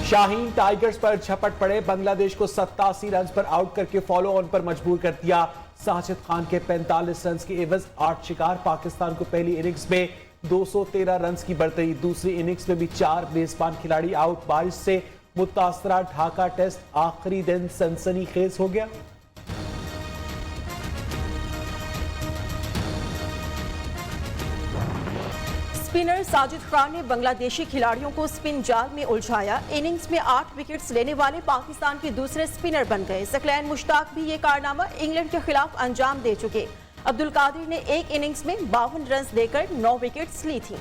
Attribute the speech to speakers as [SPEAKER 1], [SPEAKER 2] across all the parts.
[SPEAKER 1] Shaheen tigers पर झपट पड़े, बांग्लादेश को 87 रन पर आउट करके फॉलो ऑन पर मजबूर कर दिया। साजिद खान के 45 रन के एवज 8 शिकार। पाकिस्तान को पहली इनिंग्स में 213 रन की बढ़तरी। दूसरी इनिंग्स में भी 4 मेजबान खिलाड़ी आउट। बारिश से मुतासरा ढाका टेस्ट आखिरी दिन सनसनीखेज हो गया।
[SPEAKER 2] स्पिनर साजिद खान ने बांग्लादेशी खिलाड़ियों को स्पिन जाल में उलझाया। इनिंग्स में 8 विकेट्स लेने वाले पाकिस्तान के दूसरे स्पिनर बन गए। सकलैन मुश्ताक भी ये कारनामा इंग्लैंड के खिलाफ अंजाम दे चुके। अब्दुल कादिर ने एक इनिंग्स में 52 रन देकर 9 विकेट्स ली थी।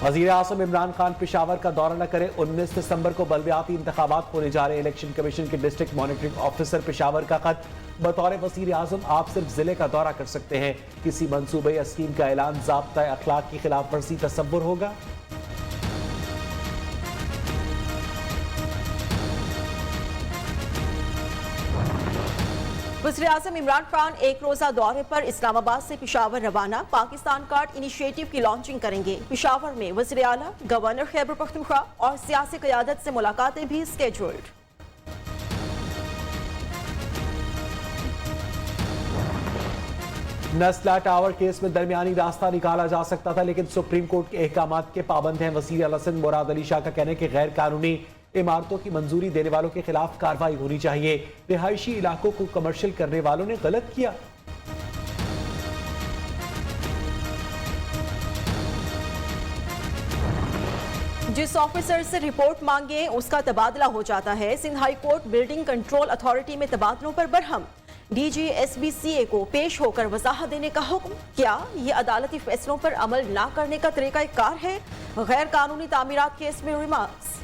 [SPEAKER 1] वज़ीर आज़म इमरान खान पेशावर का दौरा न करें। 19 दिसंबर को बलदियाती इंतखाबात होने जा रहे। इलेक्शन कमीशन के डिस्ट्रिक्ट मॉनिटरिंग ऑफिसर पेशावर का खत। बतौर वज़ीर आज़म आप सिर्फ जिले का दौरा कर सकते हैं। किसी मंसूबे या स्कीम का ऐलान ज़ाब्ता अखलाक की खिलाफ वर्जी तसव्वुर होगा।
[SPEAKER 2] वज़ीर आज़म इमरान खान एक रोजा दौरे पर इस्लामाबाद से पेशावर रवाना। पाकिस्तान कार्ड इनिशिएटिव की लॉन्चिंग करेंगे। पेशावर में वज़ीर आला, गवर्नर खैबर पख्तूनख्वा और सियासी क़यादत से मुलाकातें भी स्केड्यूल्ड।
[SPEAKER 1] नस्ला टावर केस में दरमियानी रास्ता निकाला जा सकता था, लेकिन सुप्रीम कोर्ट के अहकामात के पाबंद हैं। वज़ीर आला सिंध मुराद अली शाह का कहना है कि गैर कानूनी इमारतों की मंजूरी देने वालों के खिलाफ कार्रवाई होनी चाहिए। रिहायशी इलाकों को कमर्शियल करने वालों ने गलत किया।
[SPEAKER 2] जिस ऑफिसर से रिपोर्ट मांगे उसका तबादला हो जाता है। Sindh High Court building control authority में तबादलों पर बरहम। डीजी SBCA को पेश होकर वजाहत देने का हुक्म। क्या ये अदालती फैसलों पर अमल ना करने का तरीका कार है? गैर कानूनी तामीरात केस में रिमार्क्स।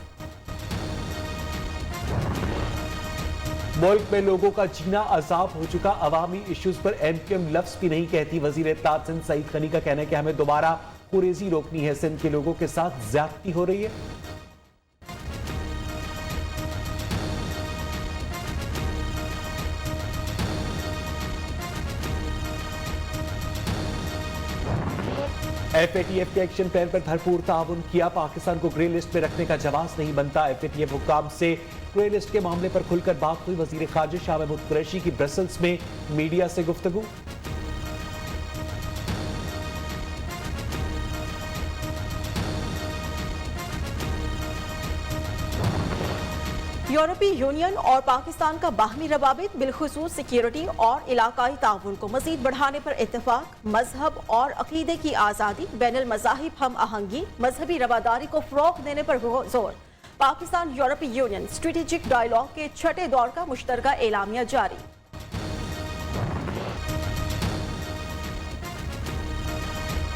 [SPEAKER 1] मुल्क में लोगों का जीना अजाब हो चुका। अवामी इश्यूज पर MQM लफ्ज भी नहीं कहती। वजीर इत्तेहाद सिंध सईद खनी का कहना है कि हमें दोबारा कुरेजी रोकनी है। सिंध के लोगों के साथ ज्यादती हो रही है। FATF के एक्शन प्लान पर भरपूर ताउन किया। पाकिस्तान को ग्रे लिस्ट में रखने का जवाब नहीं बनता। FATF हुक्काम से ग्रे लिस्ट के मामले पर खुलकर बात हुई। वजीर खारजा शाह महमूद कुरैशी की ब्रसल्स में मीडिया से गुफ्तगू।
[SPEAKER 2] यूरोपीय यूनियन और पाकिस्तान का बाहमी रवाबित बिलखुसूस सिक्योरिटी और इलाकाई ताउन को मजीद बढ़ाने पर इत्तेफाक। मजहब और अकीदे की आज़ादी, बैनुल मज़ाहिब हम आहंगी, मजहबी रवादारी को फ़रोग़ देने पर जोर। पाकिस्तान यूरोपीय यूनियन स्ट्रेटेजिक डायलॉग के 6ठे दौर का मुश्तरका एलामिया जारी।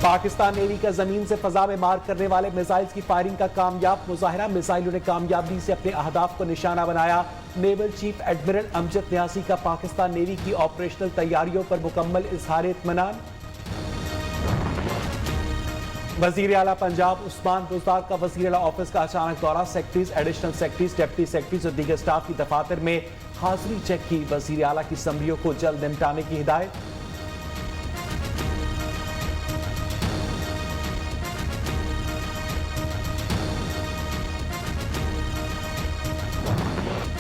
[SPEAKER 1] पाकिस्तान नेवी का जमीन से फजा में मार करने वाले मिसाइल्स की फायरिंग का कामयाब मुजाहरा। मिसाइलों ने कामयाबी से अपने अहदाफ को निशाना बनाया। नेवल चीफ एडमिरल अमजद न्यासी का पाकिस्तान नेवी की ऑपरेशनल तैयारियों पर मुकम्मल इजहार इत्मीनान। वजीर आला पंजाब उस्मान बुज़दार का वजीर आला ऑफिस का अचानक दौरा। Secretaries, additional secretaries, deputy secretaries और दीगर स्टाफ की दफातर में हाजिरी चेक की। वजीर आला की असम्बलियों को जल्द निपटाने की हिदायत।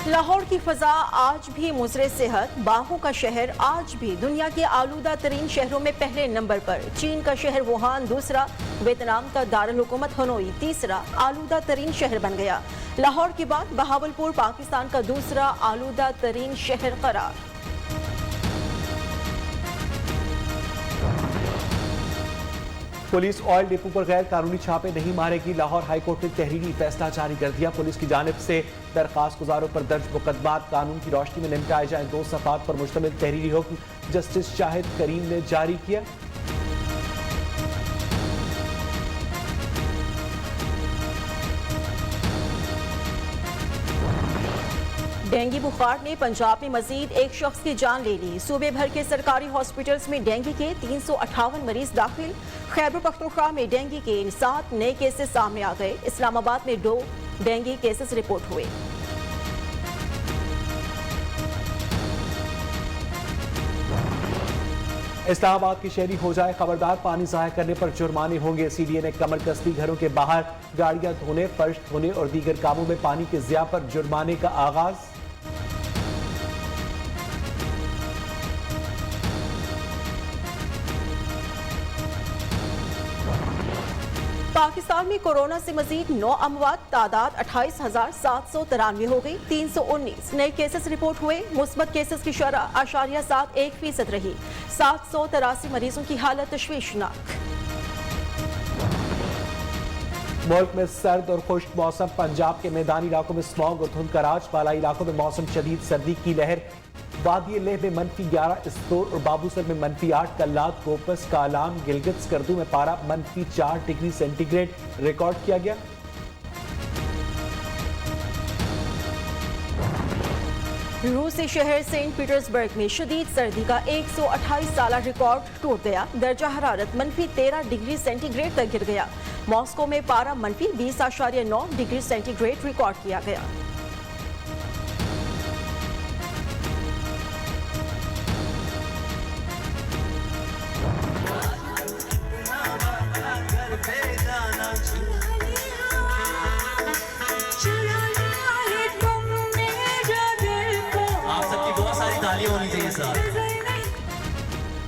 [SPEAKER 2] लाहौर की फजा आज भी मुज़रे सेहत। बाहों का शहर आज भी दुनिया के आलूदा तरीन शहरों में पहले नंबर पर। चीन का शहर वुहान दूसरा, वियतनाम का दारुल हुकूमत हनोई तीसरा आलूदा तरीन शहर बन गया। लाहौर के बाद बहावलपुर पाकिस्तान का दूसरा आलूदा तरीन शहर करार।
[SPEAKER 1] पुलिस ऑयल डिपो पर गैर कानूनी छापे नहीं मारेगी। लाहौर हाईकोर्ट ने तहरीरी फैसला जारी कर दिया। पुलिस की जानिब से दरखास्त गुजारों पर दर्ज मुकदमात कानून की रोशनी में निपटाए जाएं। 2 सफ़ात पर मुश्तमिल तहरीरी हुक्म जस्टिस शाहिद करीम ने जारी किया।
[SPEAKER 2] डेंगू बुखार ने पंजाब में मजीद एक शख्स की जान ले ली। सूबे भर के सरकारी हॉस्पिटल्स में डेंगू के 358 मरीज दाखिल। खैबर पख्तूनख्वा में डेंगू के 7 नए केसेस सामने आ गए। इस्लामाबाद में 2 डेंगू केसेस रिपोर्ट हुए।
[SPEAKER 1] इस्लामाबाद की शहरी हो जाए खबरदार, पानी ज़ाया करने पर जुर्माने होंगे। सीडीए ने कमर कस ली, घरों के बाहर गाड़ियां धोने, फर्श धोने और दीगर कामों में पानी के ज़िया पर जुर्माने का आगाज।
[SPEAKER 2] पाकिस्तान में कोरोना से मजीद 9 अमवात, तादाद 28,793 हो गई। 319 नए केसेस रिपोर्ट हुए। मुस्बत केसेस की शरह 8.71% रही। 783 मरीजों की हालत तशवीशनाक।
[SPEAKER 1] मुल्क में सर्द और खुश्क मौसम, पंजाब के मैदानी इलाकों में स्मॉग और धुंध का राज, बालाई इलाकों में मौसम शदीद सर्दी की लहर। वादी लेह में -11, इस्तोर और बाबूसर में -8, कल्लात, कोपस, कालाम, गिलगित, स्कर्दू में पारा -4 डिग्री सेंटीग्रेड रिकॉर्ड किया गया।
[SPEAKER 2] रूसी शहर सेंट पीटर्सबर्ग में शदीद सर्दी का 128 साल रिकॉर्ड टूट गया। दर्जा हरारत -13 डिग्री सेंटीग्रेड तक गिर गया। मॉस्को में पारा -20.9 डिग्री सेंटीग्रेड रिकॉर्ड किया गया।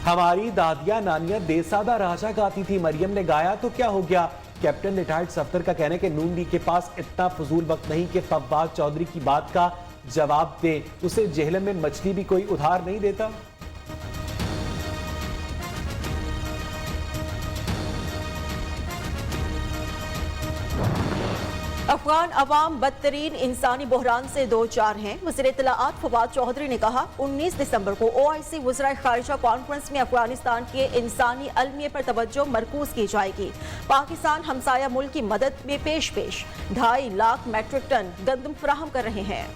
[SPEAKER 1] हमारी दादियां नानियां देसादा राजा गाती थी, मरियम ने गाया तो क्या हो गया। कैप्टन रिटायर्ड सफ्तर का कहना है कि नून लीग के पास इतना फजूल वक्त नहीं कि फव्वाद चौधरी की बात का जवाब दे। उसे जेहलम में मछली भी कोई उधार नहीं देता।
[SPEAKER 2] अफगान अवाम बदतरीन इंसानी बहरान से दो चार हैं। वज़ीर इत्तलाआत फवाद चौधरी ने कहा, 19 दिसंबर को OIC वज़राए खारिजा कॉन्फ्रेंस में अफगानिस्तान के इंसानी अलमिये पर तवज्जो मरकूज की जाएगी। पाकिस्तान हमसाया मुल्क की मदद में पेश 2.5 लाख मैट्रिक टन गंदम फराहम कर रहे हैं।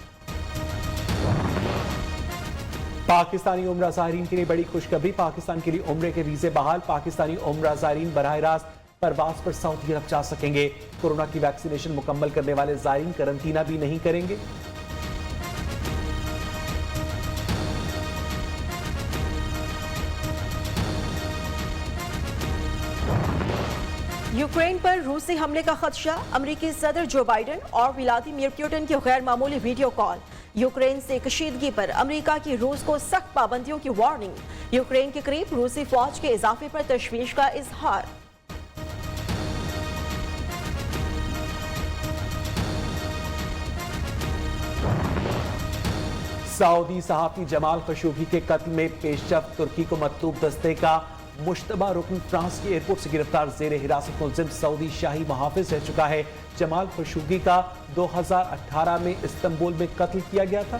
[SPEAKER 1] पाकिस्तानी उम्रा ज़ायरीन के लिए बड़ी खुशखबरी, पाकिस्तान के लिए उम्रे के वीज़े बहाल। पाकिस्तानी उम्रा ज़ायरीन बराह रास्त परवास पर सऊदी अरब जा सकेंगे। कोरोना की वैक्सीनेशन मुकम्मल करने वाले ज़ायरीन करंतना भी नहीं करेंगे।
[SPEAKER 2] यूक्रेन पर रूसी हमले का खदशा, अमेरिकी सदर जो बाइडेन और व्लादिमीर पुतिन की गैर मामूली वीडियो कॉल। यूक्रेन से कशीदगी पर अमेरिका की रूस को सख्त पाबंदियों की वार्निंग। यूक्रेन के करीब रूसी फौज के इजाफे पर तशवीश का इजहार।
[SPEAKER 1] सऊदी सहाफी जमाल खशोगी के कत्ल में पेशरफ, तुर्की को मतलूब दस्ते का मुश्तबा रुकन फ्रांस की एयरपोर्ट से गिरफ्तार, जेर हिरासत मुलजिम सऊदी शाही मुहाफिज रह चुका है। जमाल खशोगी का 2018 में इस्तांबुल में कत्ल किया गया था।